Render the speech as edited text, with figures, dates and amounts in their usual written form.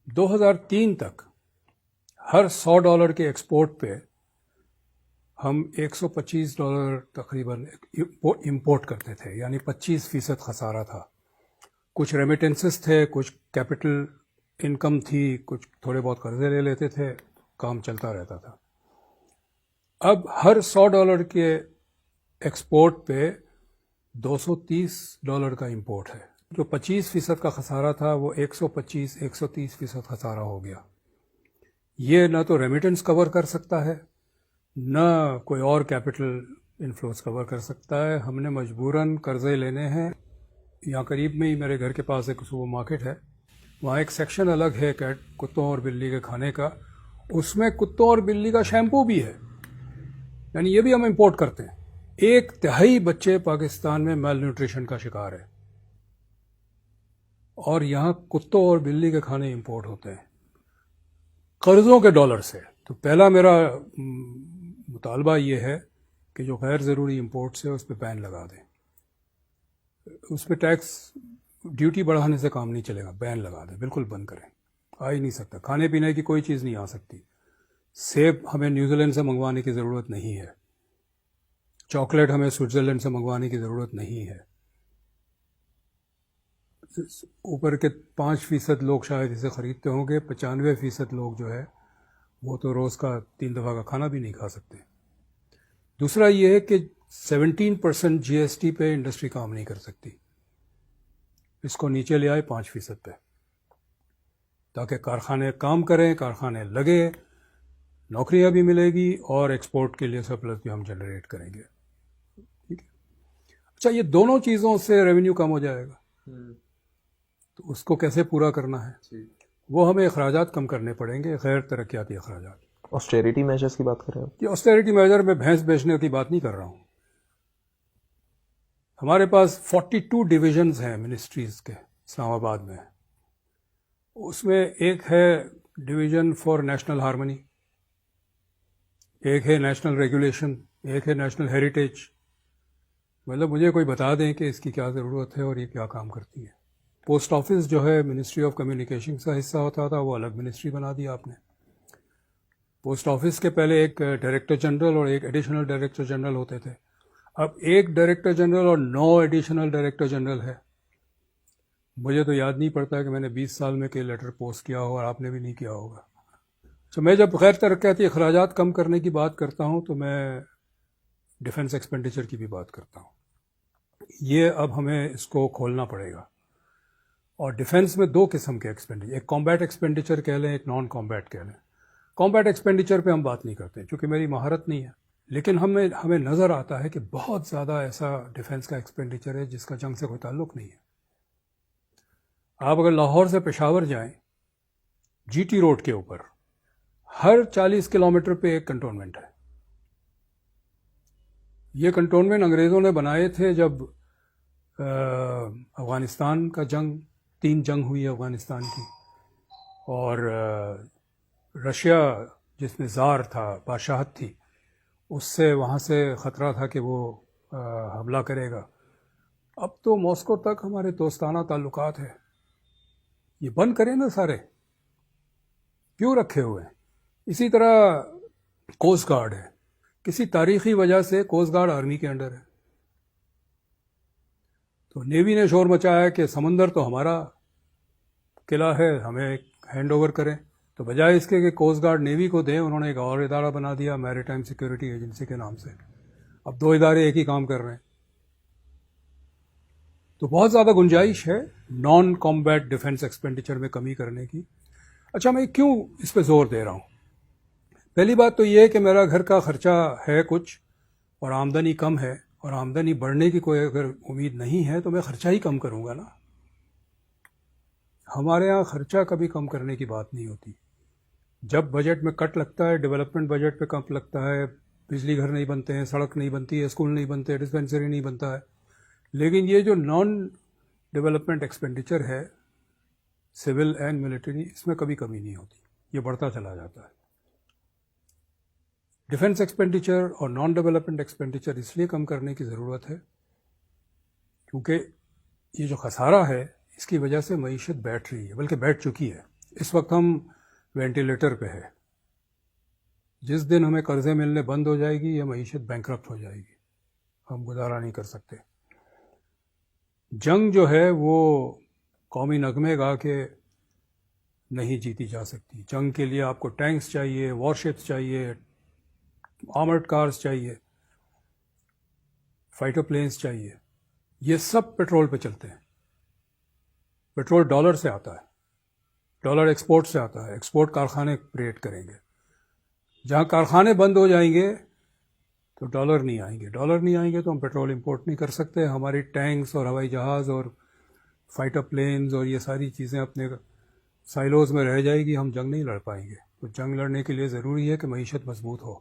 2003 تک ہر $100 کے ایکسپورٹ پہ ہم $125 تقریباً امپورٹ کرتے تھے، یعنی 25% خسارہ تھا۔ کچھ ریمیٹنسز تھے، کچھ کیپٹل انکم تھی، کچھ تھوڑے بہت قرضے لے لیتے تھے، کام چلتا رہتا تھا۔ اب ہر $100 کے ایکسپورٹ پہ $230 کا امپورٹ ہے۔ جو 25% کا خسارہ تھا وہ 130% خسارہ ہو گیا۔ یہ نہ تو ریمیٹنس کور کر سکتا ہے، نہ کوئی اور کیپٹل انفلوز کور کر سکتا ہے۔ ہم نے مجبوراً قرضے لینے ہیں۔ یہاں قریب میں ہی میرے گھر کے پاس ایک سپر مارکیٹ ہے، وہاں ایک سیکشن الگ ہے کتوں اور بلی کے کھانے کا، اس میں کتوں اور بلی کا شیمپو بھی ہے، یعنی یہ بھی ہم امپورٹ کرتے ہیں۔ 1/3 بچے پاکستان میں میل نیوٹریشن کا شکار ہے، اور یہاں کتوں اور بلی کے کھانے امپورٹ ہوتے ہیں قرضوں کے ڈالر سے۔ تو پہلا میرا مطالبہ یہ ہے کہ جو غیر ضروری امپورٹس ہے اس پہ بین لگا دیں، اس پہ ٹیکس ڈیوٹی بڑھانے سے کام نہیں چلے گا، بین لگا دیں، بالکل بند کریں۔ آ ہی نہیں سکتا، کھانے پینے کی کوئی چیز نہیں آ سکتی۔ سیب ہمیں نیوزی لینڈ سے منگوانے کی ضرورت نہیں ہے، چاکلیٹ ہمیں سوئٹزرلینڈ سے منگوانے کی ضرورت نہیں ہے۔ اوپر کے 5% لوگ شاید اسے خریدتے ہوں گے، 95% لوگ جو ہے وہ تو روز کا 3 دفعہ کا کھانا بھی نہیں کھا سکتے۔ دوسرا یہ ہے کہ 17% GST پہ انڈسٹری کام نہیں کر سکتی، اس کو نیچے لے آئے 5% پہ، تاکہ کارخانے کام کریں، کارخانے لگے، نوکریاں بھی ملے گی اور ایکسپورٹ کے لیے سرپلس بھی ہم جنریٹ کریں گے۔ ٹھیک ہے، اچھا یہ دونوں چیزوں سے ریونیو کم ہو جائے گا، تو اس کو کیسے پورا کرنا ہے؟ وہ ہمیں اخراجات کم کرنے پڑیں گے، غیر ترقیاتی اخراجات۔ آسٹیریٹی میجرز کی بات کر رہے ہیں؟ یہ آسٹیریٹی میجر میں بھینس بیچنے کی بات نہیں کر رہا ہوں۔ ہمارے پاس 42 ڈویژنز ہیں منسٹریز کے اسلام آباد میں، اس میں ایک ہے ڈویژن فار نیشنل ہارمنی، ایک ہے نیشنل ریگولیشن، ایک ہے نیشنل ہیریٹیج۔ مطلب مجھے کوئی بتا دیں کہ اس کی کیا ضرورت ہے اور یہ کیا کام کرتی ہے۔ پوسٹ آفس جو ہے منسٹری آف کمیونیکیشن کا حصہ ہوتا تھا، وہ الگ منسٹری بنا دیا آپ نے۔ پوسٹ آفس کے پہلے ایک ڈائریکٹر جنرل اور ایک ایڈیشنل ڈائریکٹر جنرل ہوتے تھے، اب ایک ڈائریکٹر جنرل اور 9 ایڈیشنل ڈائریکٹر جنرل ہے۔ مجھے تو یاد نہیں پڑتا کہ میں نے 20 سال میں کہ لیٹر پوسٹ کیا ہو، اور آپ نے بھی نہیں کیا ہوگا۔ تو میں جب غیر ترقیاتی اخراجات کم کرنے کی بات کرتا ہوں تو میں ڈیفنس ایکسپینڈیچر کی بھی بات کرتا ہوں۔ یہ اب ہمیں اس کو کھولنا پڑے گا۔ اور ڈیفنس میں 2 قسم کے ایکسپینڈیچر، ایک کامبیٹ ایکسپینڈیچر کہہ لیں، ایک نان کامبیٹ کہہ لیں۔ کامبیٹ ایکسپینڈیچر پہ ہم بات نہیں کرتے چونکہ میری مہارت نہیں ہے، لیکن ہمیں نظر آتا ہے کہ بہت زیادہ ایسا ڈیفنس کا ایکسپینڈیچر ہے جس کا جنگ سے کوئی تعلق نہیں ہے۔ آپ اگر لاہور سے پشاور جائیں، جی ٹی روڈ کے اوپر ہر 40 کلومیٹر پہ ایک کنٹونمنٹ ہے۔ یہ کنٹونمنٹ انگریزوں نے بنائے تھے جب افغانستان کا جنگ، 3 جنگ ہوئی ہے افغانستان کی، اور رشیا جس میں زار تھا، بادشاہت تھی، اس سے وہاں سے خطرہ تھا کہ وہ حملہ کرے گا۔ اب تو ماسکو تک ہمارے دوستانہ تعلقات ہیں، یہ بند کریں نا سارے، کیوں رکھے ہوئے ہیں؟ اسی طرح کوسٹ گارڈ ہے، کسی تاریخی وجہ سے کوسٹ گارڈ آرمی کے انڈر ہے، تو نیوی نے شور مچایا کہ سمندر تو ہمارا قلعہ ہے، ہمیں ہینڈ اوور کریں، تو بجائے اس کے کہ کوسٹ گارڈ نیوی کو دیں، انہوں نے ایک اور ادارہ بنا دیا میری ٹائم سیکورٹی ایجنسی کے نام سے۔ اب 2 ادارے ایک ہی کام کر رہے ہیں، تو بہت زیادہ گنجائش ہے نان کامبیٹ ڈیفنس ایکسپینڈیچر میں کمی کرنے کی۔ اچھا میں کیوں اس پہ زور دے رہا ہوں؟ پہلی بات تو یہ ہے کہ میرا گھر کا خرچہ ہے کچھ اور آمدنی کم ہے، اور آمدنی بڑھنے کی کوئی اگر امید نہیں ہے تو میں خرچہ ہی کم کروں گا نا۔ ہمارے ہاں خرچہ کبھی کم کرنے کی بات نہیں ہوتی۔ جب بجٹ میں کٹ لگتا ہے، ڈیولپمنٹ بجٹ پہ کم لگتا ہے، بجلی گھر نہیں بنتے ہیں، سڑک نہیں بنتی ہے، اسکول نہیں بنتے، ڈسپینسری نہیں بنتا ہے، لیکن یہ جو نان ڈیولپمنٹ ایکسپینڈیچر ہے سول اینڈ ملٹری، اس میں کبھی کمی نہیں ہوتی، یہ بڑھتا چلا جاتا ہے۔ ڈیفنس ایکسپینڈیچر اور نان ڈیولپمنٹ ایکسپینڈیچر اس لیے کم کرنے کی ضرورت ہے کیونکہ یہ جو خسارہ ہے اس کی وجہ سے معیشت بیٹھ رہی ہے، بلکہ بیٹھ چکی ہے۔ اس وقت ہم وینٹیلیٹر پہ ہے. جس دن ہمیں قرضے ملنے بند ہو جائے گی یہ معیشت بینکرپٹ ہو جائے گی، ہم گزارا نہیں کر سکتے. جنگ جو ہے وہ قومی نغمے گا کہ نہیں جیتی جا سکتی. جنگ کے لیے آپ کو ٹینکس چاہیے، وار شپس چاہیے، آرمرڈ کارز چاہیے، فائٹر پلینز چاہیے. یہ سب پیٹرول پہ چلتے ہیں. پیٹرول ڈالر سے آتا ہے، ڈالر ایکسپورٹ سے آتا ہے. ایکسپورٹ کارخانے کریٹ کریں گے. جہاں کارخانے بند ہو جائیں گے تو ڈالر نہیں آئیں گے. ڈالر نہیں آئیں گے تو ہم پیٹرول امپورٹ نہیں کر سکتے. ہماری ٹینکس اور ہوائی جہاز اور فائٹر پلینز اور یہ ساری چیزیں اپنے سائلوز میں رہ جائے گی. ہم جنگ نہیں لڑ پائیں گے. تو جنگ لڑنے کے لیے ضروری ہے کہ معیشت مضبوط ہو.